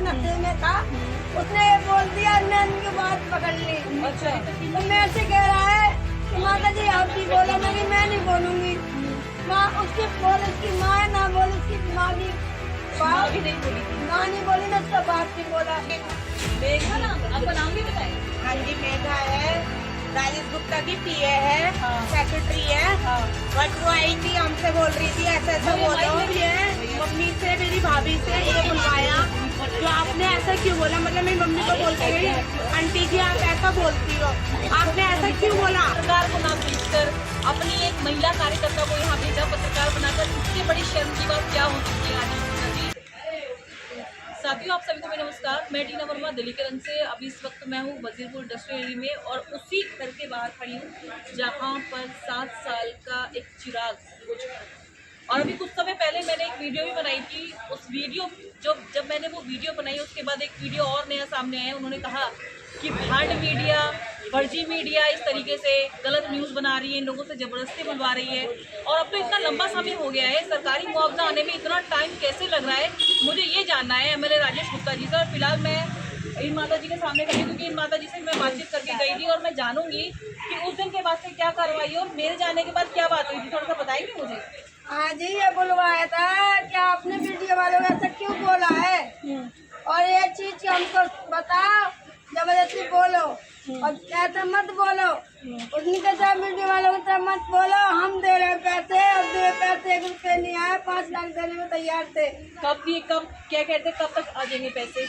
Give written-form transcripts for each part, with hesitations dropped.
नशे में था। उसने ये बोल दिया, मैंने उनकी बात पकड़ ली। अच्छा, तो मेरे से कह रहा है कि माता जी आप भी बोलो। मैं नहीं बोलूंगी। माँ उसकी बोल, उसकी माँ है ना बोल, उसकी माँ भी भी नहीं बोली थी। माँ नहीं बोली ना, उसका बाप नहीं बोला। मेघा नाम, आपका नाम भी बताएं। हाँ जी, मेघा है, राजेश गुप्ता की पीए है, हाँ। सेक्रेटरी है। हाँ। बट वो आई थी, हमसे बोल रही थी ऐसा ऐसा वो बोलो। माइक में ये मम्मी से, मेरी भाभी से ये बुलवाया, जो आपने ऐसा क्यों बोला। मतलब मेरी मम्मी को बोलते गई, आंटी जी आप ऐसा बोलती हो, आपने ऐसा क्यों बोला। पत्रकार को ना भेजकर अपनी एक महिला कार्यकर्ता को यहाँ भेजा पत्रकार बनाकर, इससे बड़ी शर्म की बात क्या हो सकती है राजेश गुप्ता जी। साथियों, आप सभी को मेरा नमस्कार। मैं टीना वर्मा दिल्ली के रंग से। अभी इस वक्त मैं हूँ वजीरपुर इंडस्ट्रियल एरिया में और उसी घर के बाहर खड़ी हूँ जहाँ पर 7 साल का एक चिराग बुझ गया। और अभी कुछ समय पहले मैंने एक वीडियो भी बनाई थी। उस वीडियो जब मैंने वो वीडियो बनाई, उसके बाद एक वीडियो और नया सामने आया। उन्होंने कहा कि भांड मीडिया, फर्जी मीडिया इस तरीके से गलत न्यूज़ बना रही है, इन लोगों से ज़बरदस्ती बुलवा रही है। और अब तो इतना लंबा समय हो गया है, सरकारी मुआवजा आने में इतना टाइम कैसे लग रहा है, मुझे ये जानना है एमएलए राजेश गुप्ता जी से। और फिलहाल मैं इन माता जी के सामने खड़ी, क्योंकि इन माता जी से मैं बातचीत करके गई थी और मैं जानूंगी कि उस दिन के बाद से क्या कार्रवाई और मेरे जाने के बाद क्या बात हुई थी। थोड़ा सा बताएंगे मुझे। हाँ जी, ये बुलवाया था कि आपने मीडिया वालों को ऐसा क्यों बोला है, और ये चीज हमको बताओ, जबरदस्ती बोलो और ऐसा मत बोलो। उनकी तरह मीडिया वालों की तरह मत बोलो। हम दे रहे पैसे, और दे पैसे 1 रुपये नहीं आए, 5 लाख देने में तैयार थे। कब क्या कहते, कब तक आ जाएंगे पैसे?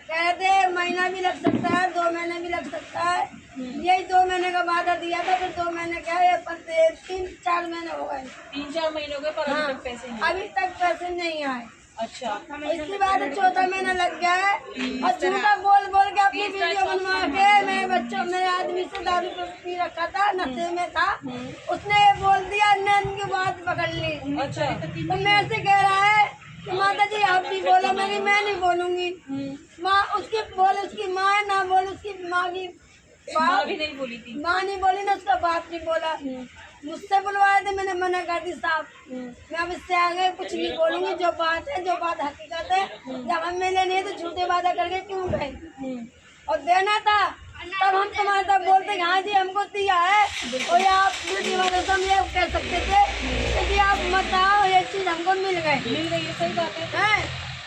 कहते महीना भी लग सकता है, 2 महीने भी लग सकता है। यही 2 महीने का वादा दिया था, फिर 2 महीने क्या है, 3-4 महीने हो गए। 3-4 महीने हो गए पर हाँ, अभी तक पैसे नहीं। अभी तक पैसे नहीं आए। अच्छा, इसके बाद 14 महीना लग गया है, और झूठा बोल बोल के अपनी वीडियो बनवा के मेरे आदमी से दारू पी रखा था, नशे में था। उसने ये बोल दिया, मैंने उनकी बात पकड़ ली। अच्छा, तो मेरे से कह रहा है कि माता जी आप भी बोलो। मैं नहीं बोलूंगी। माँ उसकी बोल, उसकी माँ है ना बोल, उसकी माँ की माँ भी नहीं बोली थी। माँ नहीं बोली ना, उसका बाप नहीं बोला। मुझसे बुलवाए थे, मैंने मना कर दी साहब, मैं अब इससे आगे कुछ नहीं बोलूंगी। जो बात है, जो बात हकीकत है, जब हम मिले नहीं तो झूठे वादा करके क्यों गए। और देना था तब हम तुम्हारे तब बोलते हाँ जी हमको दिया है, और आप वीडियो वाले से हम ये कह सकते थे कि आप मत आओ, ये चीज हमको मिल गई है, सही बात है।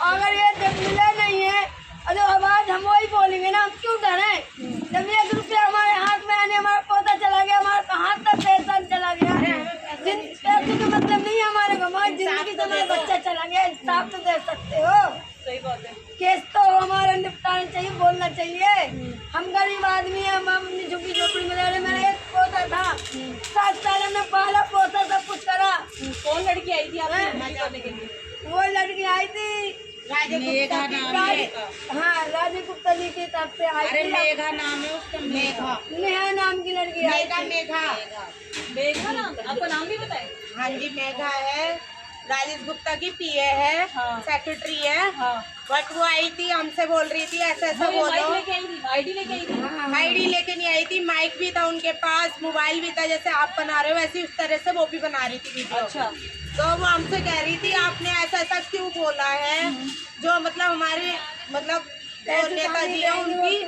अगर ये जब मिले नहीं है, अरे आवाज हम वही बोलेंगे ना, हम क्यों डरे। जब 1 रुपया हमारे हाथ में आने, हमारा पौधा चला गया, हमारा हाथ तक पैसा चला गया, जिन पैसे का मतलब नहीं है हमारे को, हमारी जिंदगी से हमारा बच्चा चला गया, इंसाफ तो दे सकते हो। सही बात है। केस तो हमारा निपटाना चाहिए, बोलना चाहिए। हम गरीब आदमी है, हम अपनी झुग्गी झोपड़ी में रह रहे। मेरा एक पोता था, 7 साल हमने पाला पोता, सब कुछ करा। कौन लड़की आई थी आपसे शादी करने के लिए? वो लड़की आई थी मेघा नाम है। हाँ, राजेश गुप्ता जी की तरफ से आई अरे थी। मेघा नाम है उसका, मेघा नेहा नाम की लड़की आई थी। मेघा। मेघा नाम, आपका नाम भी बताएं। हाँ जी, मेघा है, राजेश गुप्ता की पीए है, हाँ। सेक्रेटरी है। हाँ। बट वो आई थी, हमसे बोल रही थी ऐसा ऐसा वो माइक बोलो। लेके आई थी, आईडी लेके आई थी। आईडी लेके नहीं आई थी, माइक भी था उनके पास, मोबाइल भी था, जैसे आप बना रहे हो वैसे उस तरह से वो भी बना रही थी वीडियो। अच्छा, तो वो हमसे कह रही थी आपने ऐसा ऐसा क्यों बोला है, जो मतलब हमारे मतलब जो नेताजी है उनकी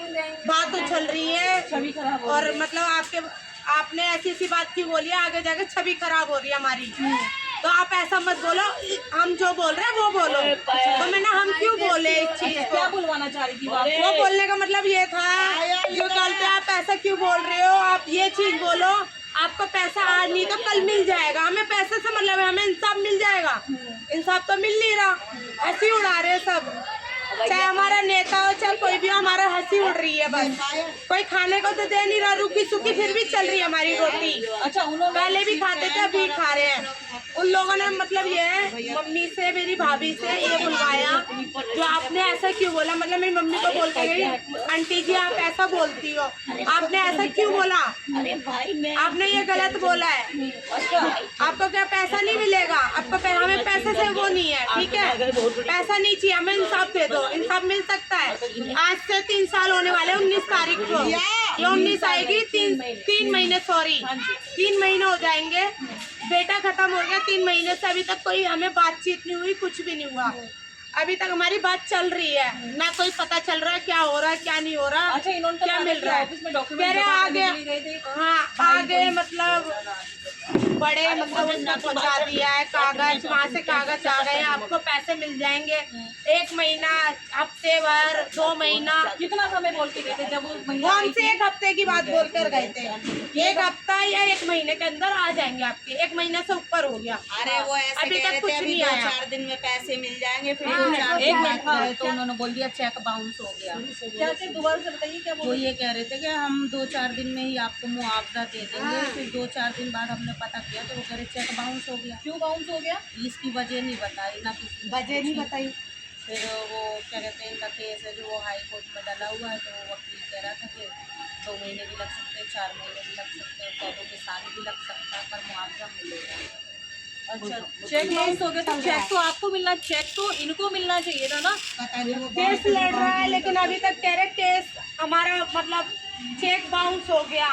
बात उछल रही है, छवि खराब हो और मतलब आपने ऐसी ऐसी बात क्यों बोली है, आगे जाके छवि खराब हो रही है हमारी। तो आप ऐसा मत बोलो, हम जो बोल रहे हैं वो बोलो। तो मैंने हम क्यों बोले इस चीज को, क्या बुलवाना चाह रही थी बात? वो बोलने का मतलब ये था जो कल पे आप ऐसा क्यों बोल रहे हो, आप ये चीज बोलो, आपको पैसा आज नहीं तो कल मिल जाएगा। हमें पैसे से मतलब है, हमें इंसाफ मिल जाएगा। इंसाफ तो मिल नहीं रहा, हंसी उड़ा रहे सब, चाहे हमारा नेता हो चाहे कोई भी, हमारा हंसी उड़ रही है बस। कोई खाने को तो दे नहीं रहा, रुकी सुखी फिर भी चल रही है हमारी रोटी। अच्छा, उन्होंने पहले भी खाते थे, अभी खा रहे हैं। उन लोगों ने मतलब ये मम्मी से, मेरी भाभी से ये बुलवाया, जो आपने ऐसा क्यों बोला। मतलब मेरी मम्मी को बोलते गई, आंटी जी आप ऐसा बोलती हो, आपने ऐसा क्यों बोला, आपने ये गलत बोला है। आपको क्या पैसा नहीं मिलेगा, आपको हमें पैसे से वो नहीं है, ठीक है, पैसा नहीं चाहिए, हमें इंसाफ दे दो। इंसाफ मिल सकता है। आज से 3 साल होने वाले, 19 तारीख को ये 19 आएगी, 3 महीने, सॉरी 3 महीने हो जाएंगे। बेटा खत्म हो गया 3 महीने से, अभी तक कोई हमें बातचीत नहीं हुई, कुछ भी नहीं हुआ। अभी तक हमारी बात चल रही है, ना कोई पता चल रहा है क्या हो रहा है क्या नहीं हो रहा। अच्छा, इन्होंने तो क्या मिल रहा है ऑफिस में डॉक्यूमेंट मेरे आगे, हाँ आगे मतलब बड़े मतलब उसने पहुंचा दिया है कागज, वहाँ से कागज आ गए, आपको पैसे मिल जाएंगे 1 महीना, हफ्ते भर, 2 महीना। कितना समय बोल के गए थे जब वो महिला कौन से 1 हफ्ते की बात बोल कर गए थे? 1 हफ्ता या 1 महीने के अंदर आ जाएंगे आपके, 1 महीने से ऊपर हो गया। अरे वो ऐसे अभी कह तक रहे कुछ थे अभी नहीं आया। 2-4 दिन में पैसे मिल जाएंगे, फिर हाँ, 2-4 एक दिन मिनट, बाद हाँ, तो उन्होंने बोल दिया चेक बाउंस हो गया। क्या चीज दोबारा से बताइए क्या वो बोल ये कह रहे थे कि हम 2-4 दिन में ही आपको मुआवजा दे देंगे, फिर 2-4 दिन बाद हमने पता किया तो वो कह रहे चेक बाउंस हो गया। क्यों बाउंस हो गया? इसकी वजह नहीं बताई ना किसी ने वजह नहीं पूछी। बताई। फिर वो क्या कहते हैं, इनका केस है जो वो हाई कोर्ट में डला हुआ है, तो वो वकील कह रहा था कि 2 महीने भी लग सकते हैं, 4 महीने भी लग सकते हैं, कैदों के साल भी लग सकता है, पर मुआवजा मिलेगा। अच्छा, चेक बाउंस हो गया तो चेक तो आपको मिलना, चेक तो इनको मिलना चाहिए था ना। पता नहीं वो केस लड़ रहा है लेकिन अभी तक कह रहे केस हमारा मतलब चेक बाउंस हो गया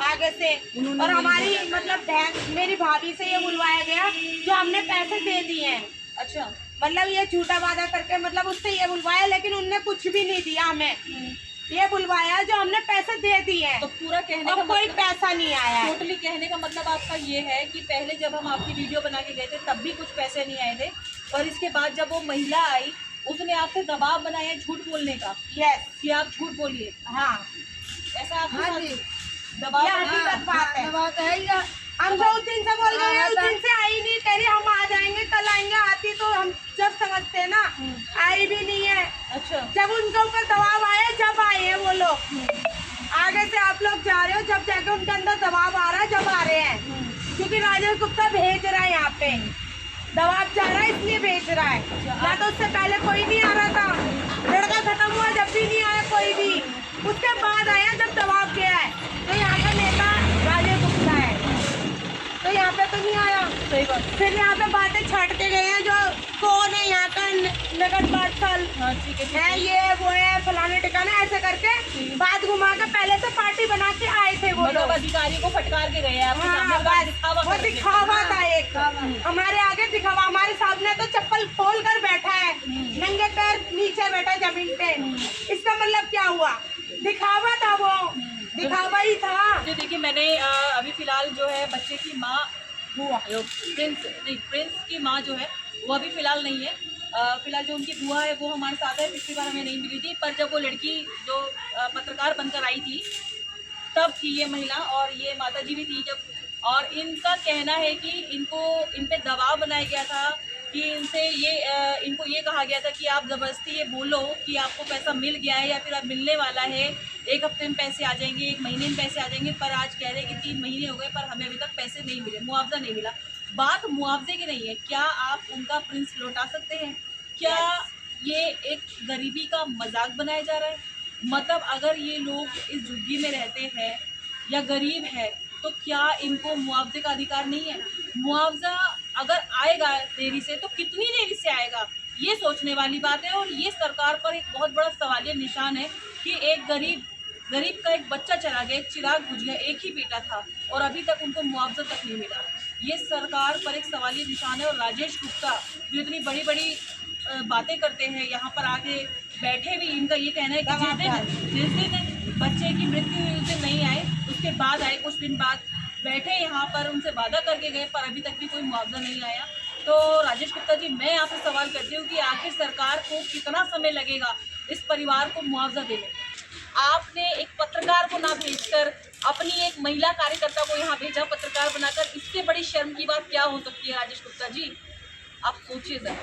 आगे से, और हमारी मतलब बहन मेरी भाभी से ये बुलवाया गया जो हमने पैसे दे दिए हैं। अच्छा, मतलब ये झूठा वादा करके मतलब उससे ये बुलवाया, लेकिन उनने कुछ भी नहीं दिया हमें। ये बुलवाया जो हमने पैसे दे दिए हैं तो पूरा कहने और का कोई मतलब, पैसा नहीं आया है। टोटली कहने का मतलब आपका ये है कि पहले जब हम आपकी वीडियो बना के गए थे तब भी कुछ पैसे नहीं आए थे, और इसके बाद जब वो महिला आई उसने आपसे दबाव बनाया झूठ बोलने का यस, कि आप झूठ बोलिए, हाँ ऐसा आपके हाँ साथ जी। दबाव ये बनाया? हकीकत बात है। बात है ही ना। हम जो उस दिन से बोल रहे हैं उस दिन से आई नहीं, कह रही हम आ जाएंगे कल आएंगे, आती तो हम जब समझते ना, आई भी नहीं है। अच्छा, जब उनके ऊपर दबाव आया जब आए हैं वो लोग, आगे से आप लोग जा रहे हो जब जाके उनके अंदर दबाव आ रहा है जब आ रहे हैं, क्योंकि राजेश गुप्ता भेज रहा है यहाँ पे, दबाव जा रहा है इसलिए भेज रहा है, या तो उससे पहले कोई नहीं आ रहा था, लड़का खत्म हुआ जब भी नहीं आया कोई भी, उसके बाद आया जब दबाव गया है। तो यहाँ का नेता राजेश गुप्ता है, तो यहाँ पे तो नहीं आया। सही बात। फिर यहाँ पे बातें छाट के गए हैं जो कौन है यहाँ का नगर पार्षद हाँ ठीक है, ठीक है, ये वो है फलाने ठिकाने, ऐसे करके बात घुमा के पहले से पार्टी बना के आए थे वो मतलब लोग। अधिकारी को फटकार के गए हैं आपके हाँ, सामने, बस दिखावा वो कर रहे थे। दिखावा था एक, हमारे आगे दिखावा, हमारे सामने तो चप्पल खोल कर बैठा है, नंगे पैर नीचे बैठा है जमीन पे, इसका मतलब क्या हुआ? दिखावा था वो, दिखावा ही था। जो देखिए मैंने अभी फिलहाल जो है बच्चे की माँ बुआ, प्रिंस की माँ जो है वो अभी फिलहाल नहीं है, फिलहाल जो उनकी बुआ है वो हमारे साथ है। पिछली बार हमें नहीं मिली थी, पर जब वो लड़की जो पत्रकार बनकर आई थी तब थी ये महिला, और ये माता जी भी थी जब, और इनका कहना है कि इन पे दबाव बनाया गया था कि इनसे इनको ये कहा गया था कि आप ज़बरदस्ती ये बोलो कि आपको पैसा मिल गया है या फिर अब मिलने वाला है, 1 हफ्ते में पैसे आ जाएंगे, 1 महीने में पैसे आ जाएंगे, पर आज कह रहे हैं कि 3 महीने हो गए पर हमें अभी तक पैसे नहीं मिले, मुआवजा नहीं मिला। बात मुआवजे की नहीं है, क्या आप उनका प्रिंस लौटा सकते हैं? क्या ये एक गरीबी का मजाक बनाया जा रहा है? मतलब अगर ये लोग इस झुग्गी में रहते हैं या गरीब है तो क्या इनको मुआवजे का अधिकार नहीं है? मुआवजा अगर आएगा देरी से तो कितनी देरी से आएगा, ये सोचने वाली बात है। और ये सरकार पर एक बहुत बड़ा सवालिया निशान है कि एक गरीब का एक बच्चा चला गया, एक चिराग बुझ गया, एक ही बेटा था और अभी तक उनको मुआवजा तक नहीं मिला। ये सरकार पर एक सवालिया निशान है। और राजेश गुप्ता जो इतनी बड़ी बड़ी बातें करते हैं, यहाँ पर आके बैठे भी, इनका ये कहना है कि जिस दिन बच्चे की मृत्यु हुई उस दिन नहीं आए, उसके बाद आए, कुछ दिन बाद बैठे यहाँ पर, उनसे वादा करके गए, पर अभी तक भी कोई मुआवजा नहीं आया। तो राजेश गुप्ता जी, मैं आपसे सवाल करती हूँ कि आखिर सरकार को कितना समय लगेगा इस परिवार को मुआवजा देने? आपने एक पत्रकार को ना भेजकर अपनी एक महिला कार्यकर्ता को यहाँ भेजा पत्रकार बनाकर, इससे बड़ी शर्म की बात क्या हो सकती है राजेश गुप्ता जी? आप सोचिए जरा।